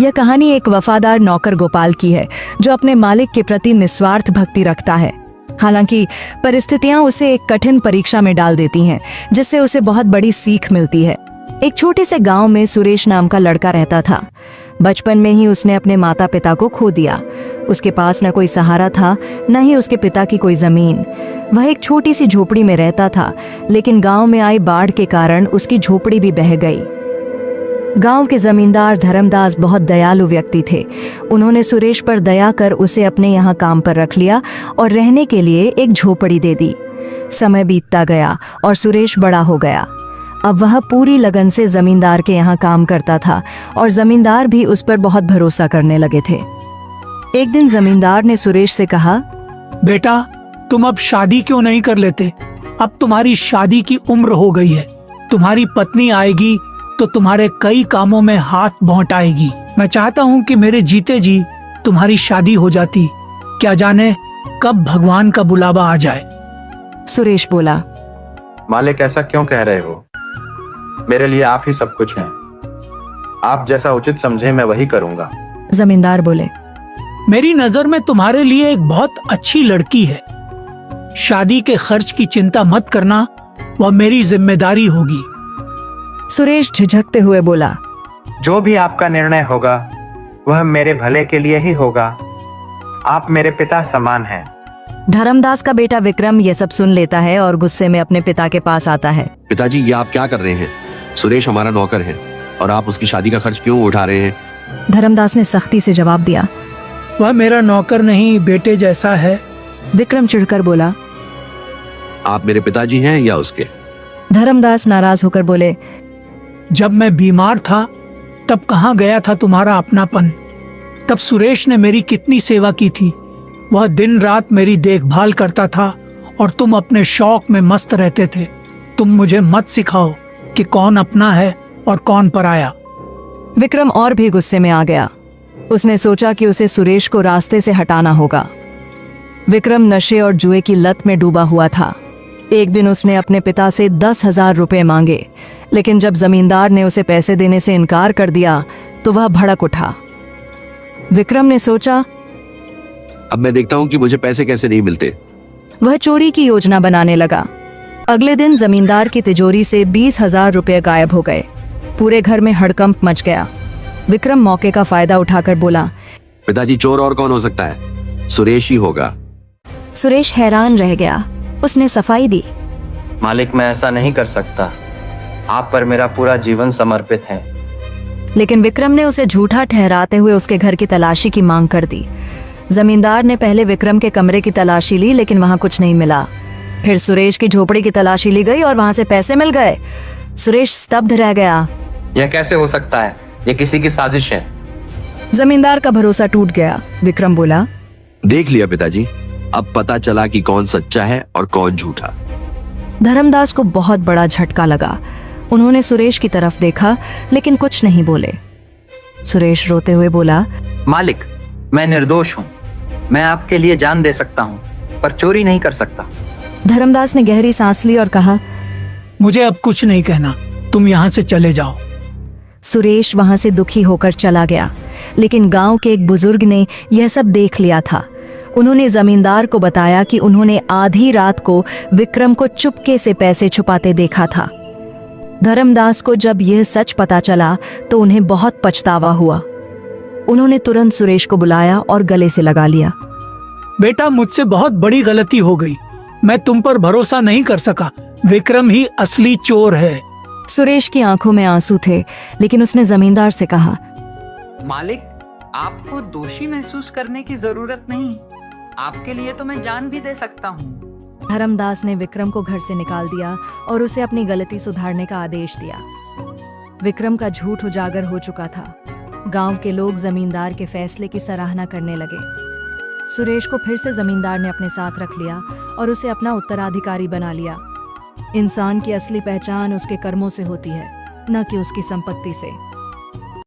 यह कहानी एक वफादार नौकर गोपाल की है जो अपने मालिक के प्रति निस्वार्थ भक्ति रखता है। हालांकि परिस्थितियां उसे एक कठिन परीक्षा में डाल देती हैं, जिससे उसे बहुत बड़ी सीख मिलती है। एक छोटे से गांव में सुरेश नाम का लड़का रहता था। बचपन में ही उसने अपने माता पिता को खो दिया। उसके पास न कोई सहारा था, न ही उसके पिता की कोई जमीन। वह एक छोटी सी झोपड़ी में रहता था, लेकिन गांव में आई बाढ़ के कारण उसकी झोपड़ी भी बह गई। गांव के जमींदार धर्मदास बहुत दयालु व्यक्ति थे। उन्होंने सुरेश पर दया कर उसे अपने यहाँ काम पर रख लिया और रहने के लिए एक झोपड़ी दे दी। समय बीतता गया और सुरेश बड़ा हो गया। अब वह पूरी लगन से जमींदार के यहाँ काम करता था और जमींदार भी उस पर बहुत भरोसा करने लगे थे। एक दिन जमींदार ने सुरेश से कहा, बेटा, तुम अब शादी क्यों नहीं कर लेते? अब तुम्हारी शादी की उम्र हो गई है। तुम्हारी पत्नी आएगी तो तुम्हारे कई कामों में हाथ बौंटाएगी। मैं चाहता हूँ कि मेरे जीते जी तुम्हारी शादी हो जाती। क्या जाने कब भगवान का बुलावा आ जाए। सुरेश बोला, मालिक, ऐसा क्यों कह रहे हो? मेरे लिए आप ही सब कुछ हैं। आप जैसा उचित समझे मैं वही करूंगा। जमींदार बोले, मेरी नजर में तुम्हारे लिए एक बहुत अच्छी लड़की है। शादी के खर्च की चिंता मत करना, वह मेरी जिम्मेदारी होगी। सुरेश झिझकते हुए बोला, जो भी आपका निर्णय होगा वह मेरे भले के लिए ही होगा। आप मेरे पिता समान हैं। धर्मदास का बेटा विक्रम यह सब सुन लेता है और गुस्से में अपने पिता के पास आता है। पिताजी, ये आप क्या कर रहे हैं? सुरेश हमारा नौकर है और आप उसकी शादी का खर्च क्यों उठा रहे हैं? धर्मदास ने सख्ती से जवाब दिया, वह मेरा नौकर नहीं, बेटे जैसा है। विक्रम चिढ़कर बोला, आप मेरे पिताजी हैं या उसके? धर्मदास नाराज होकर बोले, जब मैं बीमार था तब कहाँ गया था तुम्हारा अपनापन? तब सुरेश ने मेरी कितनी सेवा की थी। वह दिन रात मेरी देखभाल करता था और तुम अपने शौक में मस्त रहते थे। तुम मुझे मत सिखाओ कि कौन अपना है और कौन पराया। विक्रम और भी गुस्से में आ गया। उसने सोचा कि उसे सुरेश को रास्ते से हटाना होगा। विक्रम नशे और जुए की लत में डूबा हुआ था। एक दिन उसने अपने पिता से 10,000 रुपए मांगे, लेकिन जब जमींदार ने उसे पैसे देने से इनकार कर दिया तो वह भड़क उठा। विक्रम ने सोचा, अब मैं देखता हूँ कि मुझे पैसे कैसे नहीं मिलते। वह चोरी की योजना बनाने लगा। अगले दिन जमींदार की तिजोरी से 20,000 रुपए गायब हो गए। पूरे घर में हड़कंप मच गया। विक्रम मौके का फायदा उठाकर बोला, पिताजी, चोर और कौन हो सकता है? सुरेश ही होगा। सुरेश हैरान रह गया। उसने सफाई दी, मालिक, मैं ऐसा नहीं कर सकता। आप पर मेरा पूरा जीवन समर्पित है। लेकिन विक्रम ने उसे झूठा ठहराते हुए उसके घर की तलाशी की मांग कर दी। जमींदार ने पहले विक्रम के कमरे की तलाशी ली, लेकिन वहां कुछ नहीं मिला। फिर सुरेश की झोपड़ी की तलाशी ली गई और वहां से पैसे मिल गए। सुरेश स्तब्ध रह गया। यह कैसे हो सकता है? यह किसी की साजिश है। जमींदार का भरोसा टूट गया। विक्रम बोला, देख लिया पिताजी, अब पता चला कि कौन सच्चा है और कौन झूठा। धर्मदास को बहुत बड़ा झटका लगा। उन्होंने सुरेश की तरफ देखा, लेकिन कुछ नहीं बोले। सुरेश रोते हुए बोला, मालिक, मैं निर्दोष हूँ। मैं आपके लिए जान दे सकता हूँ, पर चोरी नहीं कर सकता। धर्मदास ने गहरी सांस ली और कहा, मुझे अब कुछ नहीं कहना, तुम यहाँ से चले जाओ। सुरेश वहां से दुखी होकर चला गया। लेकिन गांव के एक बुजुर्ग ने यह सब देख लिया था। उन्होंने जमींदार को बताया कि उन्होंने आधी रात को विक्रम को चुपके से पैसे छुपाते देखा था। धर्मदास को जब यह सच पता चला तो उन्हें बहुत पछतावा हुआ। उन्होंने तुरंत सुरेश को बुलाया और गले से लगा लिया। बेटा, मुझसे बहुत बड़ी गलती हो गई। मैं तुम पर भरोसा नहीं कर सका। विक्रम ही असली चोर है। सुरेश की आंखों में आंसू थे, लेकिन उसने जमींदार से कहा, मालिक, आपको दोषी महसूस करने की जरूरत नहीं। आपके लिए तो मैं जान भी दे सकता हूँ। धर्मदास ने विक्रम को घर से निकाल दिया और उसे अपनी गलती सुधारने का आदेश दिया। विक्रम का झूठ उजागर हो चुका था। गांव के लोग जमींदार के फैसले की सराहना करने लगे। सुरेश को फिर से जमींदार ने अपने साथ रख लिया और उसे अपना उत्तराधिकारी बना लिया। इंसान की असली पहचान उसके कर्मों से होती है, न कि उसकी संपत्ति से।